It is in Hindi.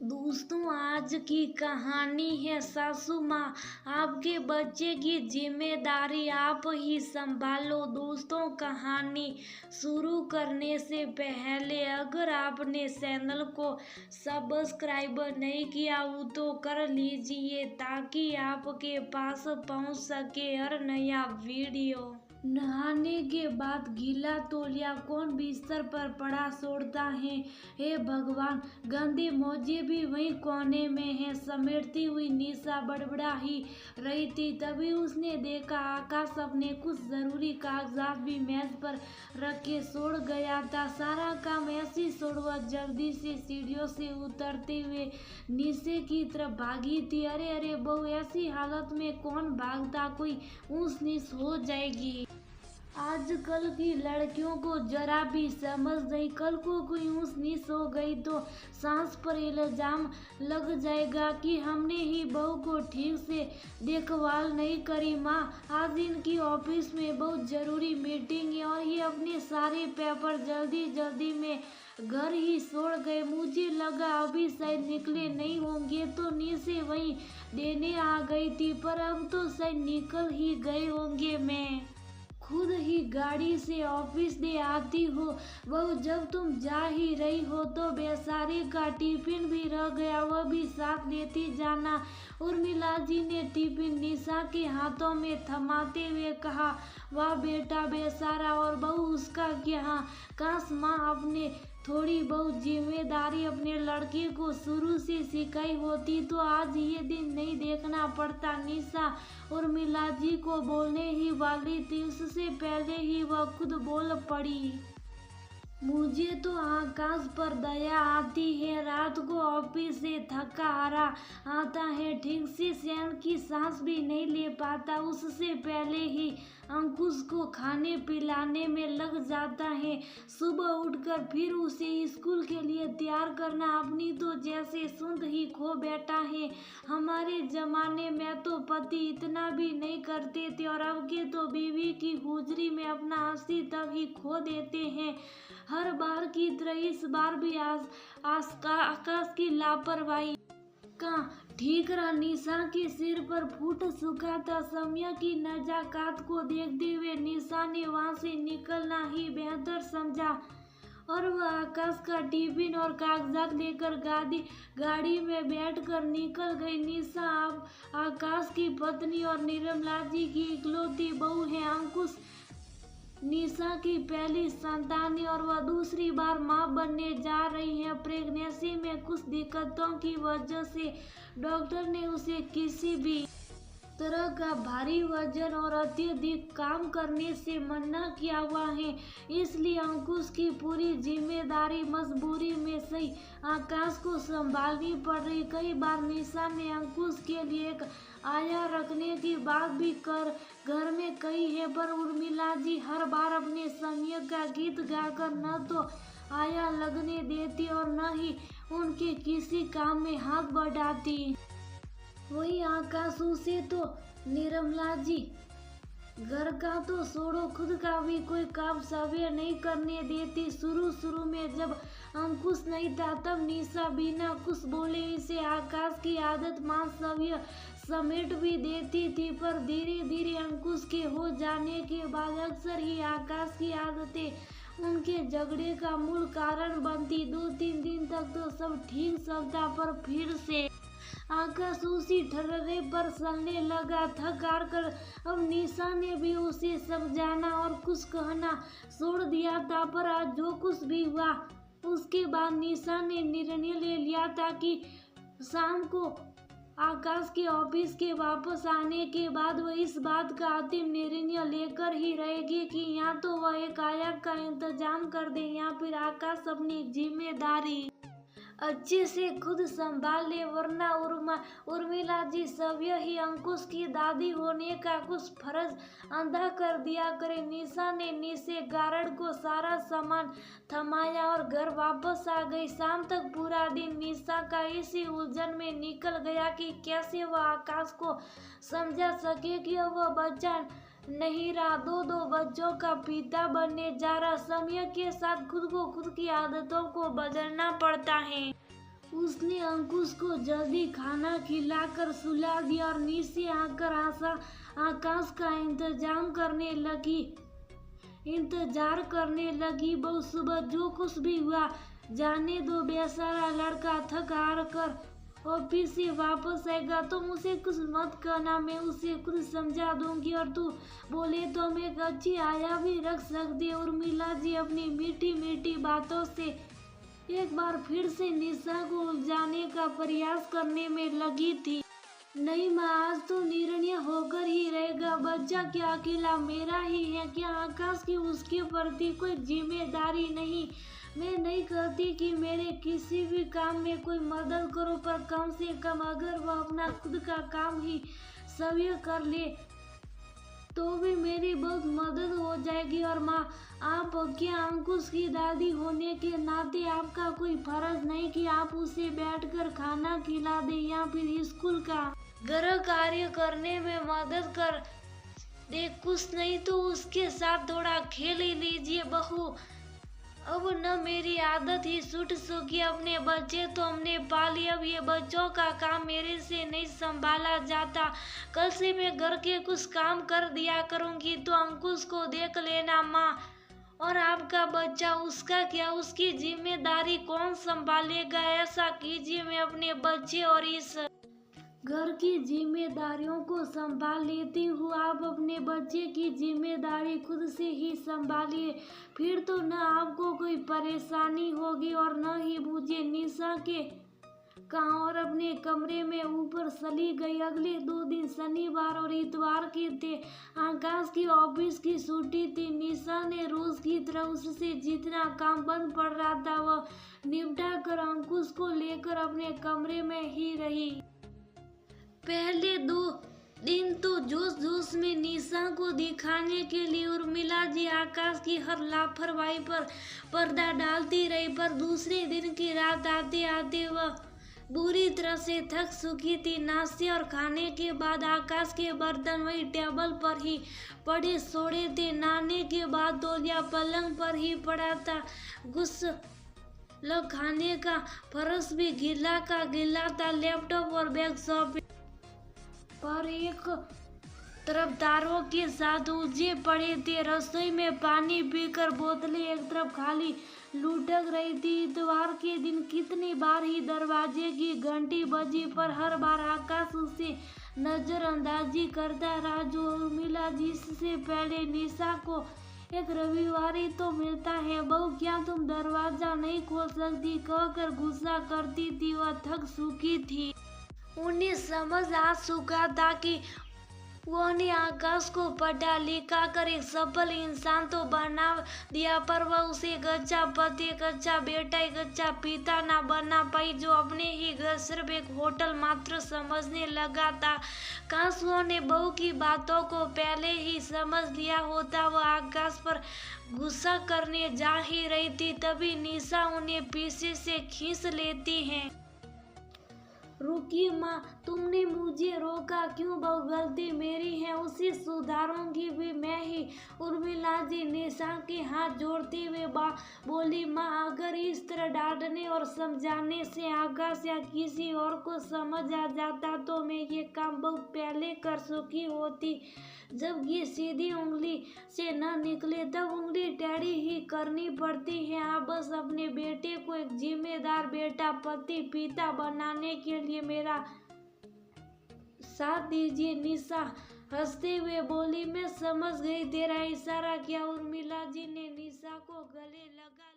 दोस्तों, आज की कहानी है सासू माँ। आपके बच्चे की जिम्मेदारी आप ही संभालो। दोस्तों, कहानी शुरू करने से पहले अगर आपने चैनल को सब्सक्राइब नहीं किया हो तो कर लीजिए ताकि आपके पास पहुंच सके हर नया वीडियो। नहाने के बाद गीला तौलिया कौन बिस्तर पर पड़ा छोड़ता है। हे भगवान, गंदी मौजे भी वही कोने में है। समेटती हुई निशा बड़बड़ा ही रही थी, तभी उसने देखा आकाश अपने कुछ जरूरी कागजात भी मेज पर रख के छोड़ गया था। सारा काम ऐसी छोड़वा जल्दी से सीढ़ियों से उतरते हुए नीचे की तरफ भागी थी। अरे अरे बहू, ऐसी हालत में कौन भागता, कोई ऊंच नीच हो जाएगी। आजकल की लड़कियों को जरा भी समझ नहीं। कल को कोई ऊंच नीच हो गई तो सांस पर इल्जाम लग जाएगा कि हमने ही बहू को ठीक से देखभाल नहीं करी। माँ, आज इनकी ऑफिस में बहुत जरूरी मीटिंग है और ये अपने सारे पेपर जल्दी जल्दी में घर ही छोड़ गए। मुझे लगा अभी शायद निकले नहीं होंगे तो नीचे वहीं देने आ गई थी, पर अब तो शायद निकल ही गए होंगे। मैं खुद ही गाड़ी से ऑफिस दे आती हो। बहू, जब तुम जा ही रही हो तो बेचारे का टिफिन भी रह गया, वह भी साथ लेती जाना। उर्मिला जी ने टिफिन निशा के हाथों में थमाते हुए कहा। वाह बेटा बेचारा, और बहू उसका क्या। काश माँ अपने थोड़ी बहुत जिम्मेदारी अपने लड़के को शुरू से सिखाई होती तो आज ये दिन नहीं देखना पड़ता। निशा उर्मिला जी को बोलने ही वाली थी, उससे पहले ही वह खुद बोल पड़ी। मुझे तो आकाश पर दया आती है। रात को ऑफिस से थका हारा आता है, ठीक से चैन की सांस भी नहीं ले पाता। उससे पहले ही अंकुश को खाने पिलाने में लग जाता है। सुबह उठकर फिर उसे स्कूल के लिए तैयार करना अपनी तो जैसे सुध ही खो बैठा है। हमारे जमाने में तो पति इतना भी नहीं करते थे और अब के तो बीवी की हुजरी में अपना हंसी तब ही खो देते हैं। हर बार की तरह इस बार भी आकाश की लापरवाही का ठीक रहा। निशा के सिर पर फूट चुका था। समय की नजाकत को देखते हुए निशा ने वहां से निकलना ही बेहतर समझा और वह आकाश का टिफिन और कागजात लेकर गाड़ी में बैठकर निकल गई। निशा अब आकाश की पत्नी और निर्मला जी की इकलौती बहू है। अंकुश निशा की पहली संतान है और वह दूसरी बार मां बनने जा रही है। प्रेगनेंसी में कुछ दिक्कतों की वजह से डॉक्टर ने उसे किसी भी तरह का भारी वजन और अत्यधिक काम करने से मना किया हुआ है, इसलिए अंकुश की पूरी जिम्मेदारी मजबूरी में सही आकाश को संभालनी पड़ रही। कई बार निशा ने अंकुश के लिए एक आया रखने की बात भी घर में कही है, पर उर्मिला जी हर बार अपने समय का गीत गाकर न तो आया लगने देती और न ही उनके किसी काम में हाथ बढ़ाती। वही आकाश उसे तो निर्मला जी घर का तो छोड़ो, खुद का भी कोई काम सवेर नहीं करने देती। शुरू में जब अंकुश नहीं था तब निशा बिना कुछ बोले इसे आकाश की आदत मां सवेर समेट भी देती थी, पर धीरे धीरे अंकुश के हो जाने के बाद अक्सर ही आकाश की आदतें उनके झगड़े का मूल कारण बनती। 2-3 दिन तक तो सब ठीक चलता, पर फिर से आकाश उसी ठर्रे पर चलने लगा। थक हार कर अब निशा ने भी उसे समझाना और कुछ कहना छोड़ दिया था, पर आज जो कुछ भी हुआ उसके बाद निशा ने निर्णय ले लिया था कि शाम को आकाश के ऑफिस के वापस आने के बाद वह इस बात का अंतिम निर्णय लेकर ही रहेगी कि या तो वह एक आया का इंतजाम कर दे या फिर आकाश अपनी जिम्मेदारी अच्छे से खुद संभाल ले, वरना उर्मिला जी सभी ही अंकुश की दादी होने का कुछ फर्ज अदा कर दिया करे। निशा ने नीचे गार्ड को सारा सामान थमाया और घर वापस आ गई। शाम तक पूरा दिन निशा का इसी उलझन में निकल गया कि कैसे वह आकाश को समझा सके कि वह बच्चा नहीं रहा, दो बच्चों का पिता बनने जा रहा। समय के साथ खुद को खुद की आदतों को बदलना पड़ता है। उसने अंकुश को जल्दी खाना खिलाकर सुला दिया और नीचे आकर आकाश का इंतजार करने लगी। बहुत सुबह जो कुछ भी हुआ जाने दो, बेचारा लड़का थक हार कर ऑफिस से वापस आएगा तो मुझे कुछ मत कहना, मैं उसे कुछ समझा दूंगी और तू बोले तो मैं एक अच्छी आया भी रख सकती। उर्मिला जी अपनी मीठी मीठी बातों से एक बार फिर से निशा को उलझाने का प्रयास करने में लगी थी। नहीं माँ, आज तो निर्णय होकर ही रहेगा। बच्चा क्या अकेला मेरा ही है क्या? आकाश की उसके प्रति कोई जिम्मेदारी नहीं। मैं नहीं कहती कि मेरे किसी भी काम में कोई मदद करो, पर कम से कम अगर वह अपना खुद का काम ही स्वयं कर ले तो भी मेरी बहुत मदद हो जाएगी। और माँ, आप क्या अंकुश की दादी होने के नाते आपका कोई फर्ज नहीं कि आप उसे बैठकर खाना खिला दे या फिर स्कूल का गृह कार्य करने में मदद कर दे? कुछ नहीं तो उसके साथ थोड़ा खेल ही लीजिए बहू। अब न मेरी आदत ही छूट चुकी, अपने बच्चे तो हमने पाली, अब ये बच्चों का काम मेरे से नहीं संभाला जाता। कल से मैं घर के कुछ काम कर दिया करूंगी, तो अंकुश को देख लेना माँ। और आपका बच्चा, उसका क्या, उसकी जिम्मेदारी कौन संभालेगा? ऐसा कीजिए, मैं अपने बच्चे और इस घर की जिम्मेदारियों को संभाल लेती हूँ, आप अपने बच्चे की जिम्मेदारी खुद से ही संभालिए, फिर तो न आपको कोई परेशानी होगी और न ही मुझे। निशा के कहा और अपने कमरे में ऊपर चली गई। अगले 2 दिन शनिवार और इतवार के थे। आकाश की ऑफिस की छुट्टी थी। निशा ने रोज की तरह उससे जितना काम बंद पड़ रहा था वह निपटा कर अंकुश को लेकर अपने कमरे में ही रही। पहले 2 दिन तो जोश जोश में निशा को दिखाने के लिए उर्मिला जी आकाश की हर लापरवाही पर पर्दा डालती रही, पर दूसरे दिन की रात आते आते वह बुरी तरह से थक चुकी थी। नाश्ते और खाने के बाद आकाश के बर्तन वही टेबल पर ही पड़े सोड़े थे। नहाने के बाद तौलिया पलंग पर ही पड़ा था। खाने का फर्श भी गीला का गीला था। लैपटॉप और बैग सोफे पर एक तरफ तारों के साथ उलझे पड़े थे। रसोई में पानी पीकर बोतलें एक तरफ खाली लुढ़क रही थी। इतवार के दिन कितनी बार ही दरवाजे की घंटी बजी, पर हर बार आकाश उसे नजरअंदाजी करता रहा। जो उर्मिला जिससे पहले निशा को एक रविवार ही तो मिलता है, बहू क्या तुम दरवाजा नहीं खोल सकती कहकर गुस्सा करती थी। वह थक चुकी थी। उन्हें समझ आ चुका था कि उन्होंने आकाश को पढ़ा लिखा कर एक सफल इंसान तो बना दिया, पर वह उसे एक अच्छा पति, एक अच्छा बेटा, एक अच्छा पिता ना बना पाई। जो अपने ही घर सिर्फ एक होटल मात्र समझने लगा था। काश उन्होंने बहू की बातों को पहले ही समझ लिया होता। वह आकाश पर गुस्सा करने जा ही रही थी, तभी निशा उन्हें पीछे से खींच लेती है। रुकिए माँ, तुमने मुझे रोका क्यों? बहू गलती मेरी है, उसे सुधारूंगी भी मैं ही। उर्मिला जी निशा के हाथ जोड़ते हुए बोली। माँ, अगर इस तरह डांटने और समझाने से आकाश या किसी और को समझ आ जाता तो मैं ये काम बहुत पहले कर चुकी होती। जब ये सीधी उंगली से न निकले तब उंगली टेढ़ी ही करनी पड़ती है। आप बस अपने बेटे को एक जिम्मेदार बेटा, पति, पिता बनाने के लिए मेरा साथ दीजिए। निशा हंसते हुए बोली। मैं समझ गई, तेरा इशारा किया। उर्मिला जी ने निशा को गले लगा